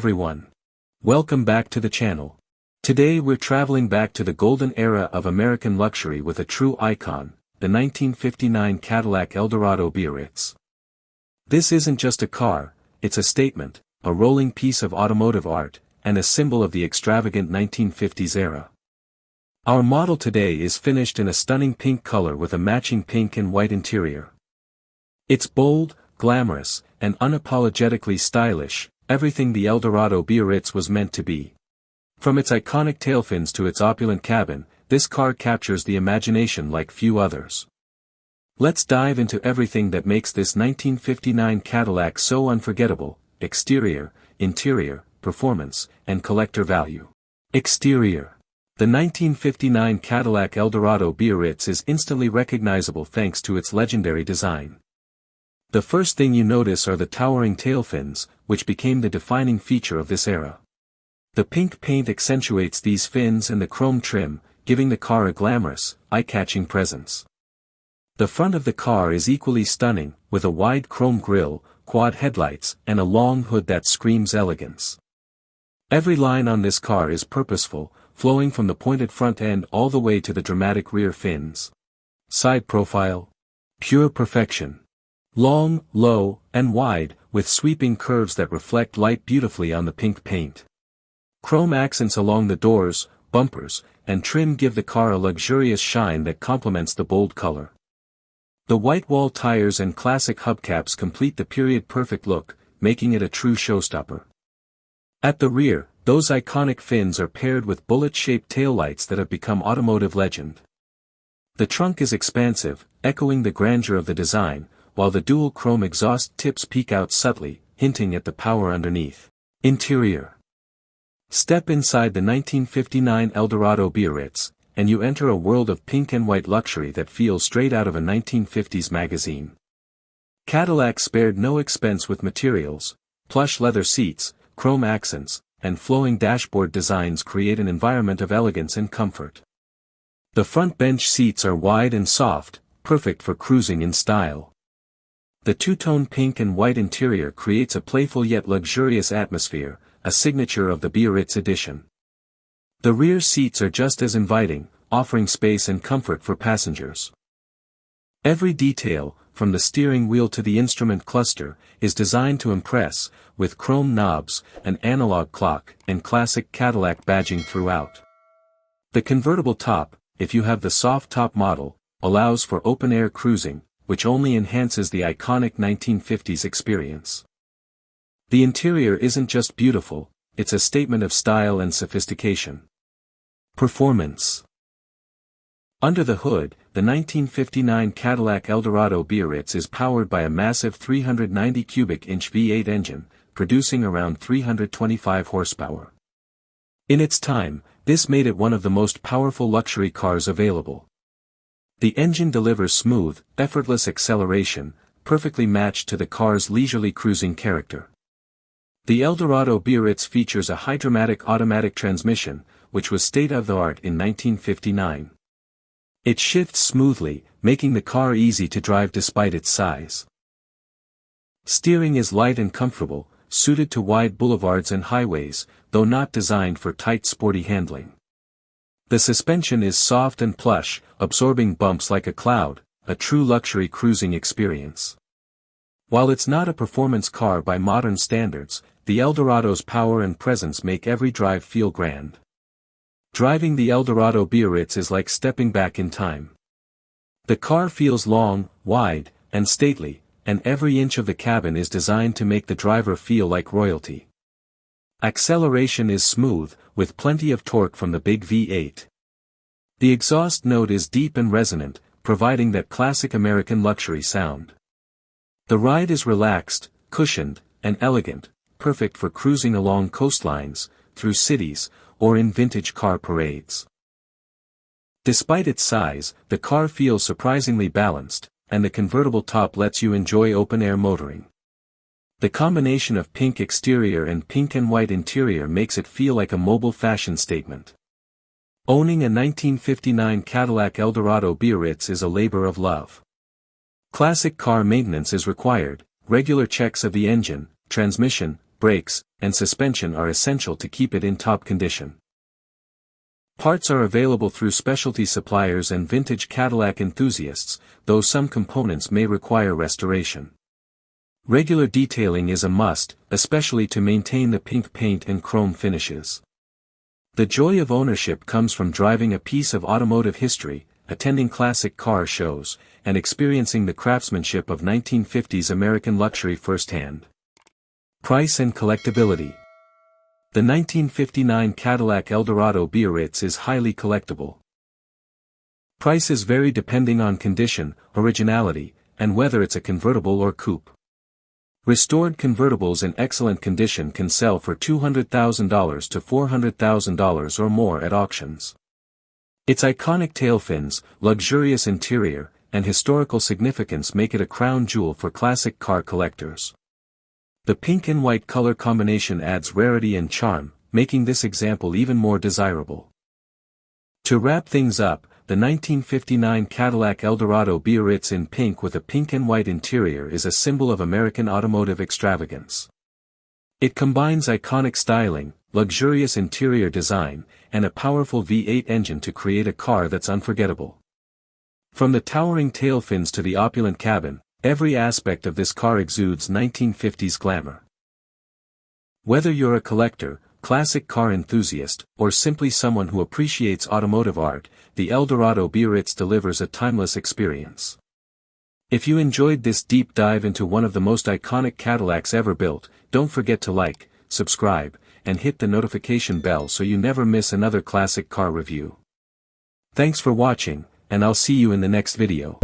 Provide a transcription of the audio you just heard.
everyone. Welcome back to the channel. Today we're traveling back to the golden era of American luxury with a true icon, the 1959 Cadillac Eldorado Biarritz. This isn't just a car, it's a statement, a rolling piece of automotive art, and a symbol of the extravagant 1950s era. Our model today is finished in a stunning pink color with a matching pink and white interior. It's bold, glamorous, and unapologetically stylish, everything the Eldorado Biarritz was meant to be. From its iconic tailfins to its opulent cabin, this car captures the imagination like few others. Let's dive into everything that makes this 1959 Cadillac so unforgettable: exterior, interior, performance, and collector value. Exterior. The 1959 Cadillac Eldorado Biarritz is instantly recognizable thanks to its legendary design. The first thing you notice are the towering tailfins, which became the defining feature of this era. The pink paint accentuates these fins and the chrome trim, giving the car a glamorous, eye-catching presence. The front of the car is equally stunning, with a wide chrome grille, quad headlights, and a long hood that screams elegance. Every line on this car is purposeful, flowing from the pointed front end all the way to the dramatic rear fins. Side profile. Pure perfection. Long, low, and wide, with sweeping curves that reflect light beautifully on the pink paint. Chrome accents along the doors, bumpers, and trim give the car a luxurious shine that complements the bold color. The white wall tires and classic hubcaps complete the period-perfect look, making it a true showstopper. At the rear, those iconic fins are paired with bullet-shaped taillights that have become automotive legend. The trunk is expansive, echoing the grandeur of the design, while the dual chrome exhaust tips peek out subtly, hinting at the power underneath. Interior. Step inside the 1959 Eldorado Biarritz, and you enter a world of pink and white luxury that feels straight out of a 1950s magazine. Cadillac spared no expense with materials. Plush leather seats, chrome accents, and flowing dashboard designs create an environment of elegance and comfort. The front bench seats are wide and soft, perfect for cruising in style. The two-tone pink and white interior creates a playful yet luxurious atmosphere, a signature of the Biarritz edition. The rear seats are just as inviting, offering space and comfort for passengers. Every detail, from the steering wheel to the instrument cluster, is designed to impress, with chrome knobs, an analog clock, and classic Cadillac badging throughout. The convertible top, if you have the soft top model, allows for open-air cruising, which only enhances the iconic 1950s experience. The interior isn't just beautiful, it's a statement of style and sophistication. Performance. Under the hood, the 1959 Cadillac Eldorado Biarritz is powered by a massive 390 cubic inch V8 engine, producing around 325 horsepower. In its time, this made it one of the most powerful luxury cars available. The engine delivers smooth, effortless acceleration, perfectly matched to the car's leisurely cruising character. The Eldorado Biarritz features a hydromatic automatic transmission, which was state-of-the-art in 1959. It shifts smoothly, making the car easy to drive despite its size. Steering is light and comfortable, suited to wide boulevards and highways, though not designed for tight sporty handling. The suspension is soft and plush, absorbing bumps like a cloud, a true luxury cruising experience. While it's not a performance car by modern standards, the Eldorado's power and presence make every drive feel grand. Driving the Eldorado Biarritz is like stepping back in time. The car feels long, wide, and stately, and every inch of the cabin is designed to make the driver feel like royalty. Acceleration is smooth, with plenty of torque from the big V8. The exhaust note is deep and resonant, providing that classic American luxury sound. The ride is relaxed, cushioned, and elegant, perfect for cruising along coastlines, through cities, or in vintage car parades. Despite its size, the car feels surprisingly balanced, and the convertible top lets you enjoy open-air motoring. The combination of pink exterior and pink and white interior makes it feel like a mobile fashion statement. Owning a 1959 Cadillac Eldorado Biarritz is a labor of love. Classic car maintenance is required, regular checks of the engine, transmission, brakes, and suspension are essential to keep it in top condition. Parts are available through specialty suppliers and vintage Cadillac enthusiasts, though some components may require restoration. Regular detailing is a must, especially to maintain the pink paint and chrome finishes. The joy of ownership comes from driving a piece of automotive history, attending classic car shows, and experiencing the craftsmanship of 1950s American luxury firsthand. Price and collectability. The 1959 Cadillac Eldorado Biarritz is highly collectible. Prices vary depending on condition, originality, and whether it's a convertible or coupe. Restored convertibles in excellent condition can sell for $200,000 to $400,000 or more at auctions. Its iconic tail fins, luxurious interior, and historical significance make it a crown jewel for classic car collectors. The pink and white color combination adds rarity and charm, making this example even more desirable. To wrap things up, the 1959 Cadillac Eldorado Biarritz in pink with a pink and white interior is a symbol of American automotive extravagance. It combines iconic styling, luxurious interior design, and a powerful V8 engine to create a car that's unforgettable. From the towering tail fins to the opulent cabin, every aspect of this car exudes 1950s glamour. Whether you're a collector, classic car enthusiast, or simply someone who appreciates automotive art, the Eldorado Biarritz delivers a timeless experience. If you enjoyed this deep dive into one of the most iconic Cadillacs ever built, don't forget to like, subscribe, and hit the notification bell so you never miss another classic car review. Thanks for watching, and I'll see you in the next video.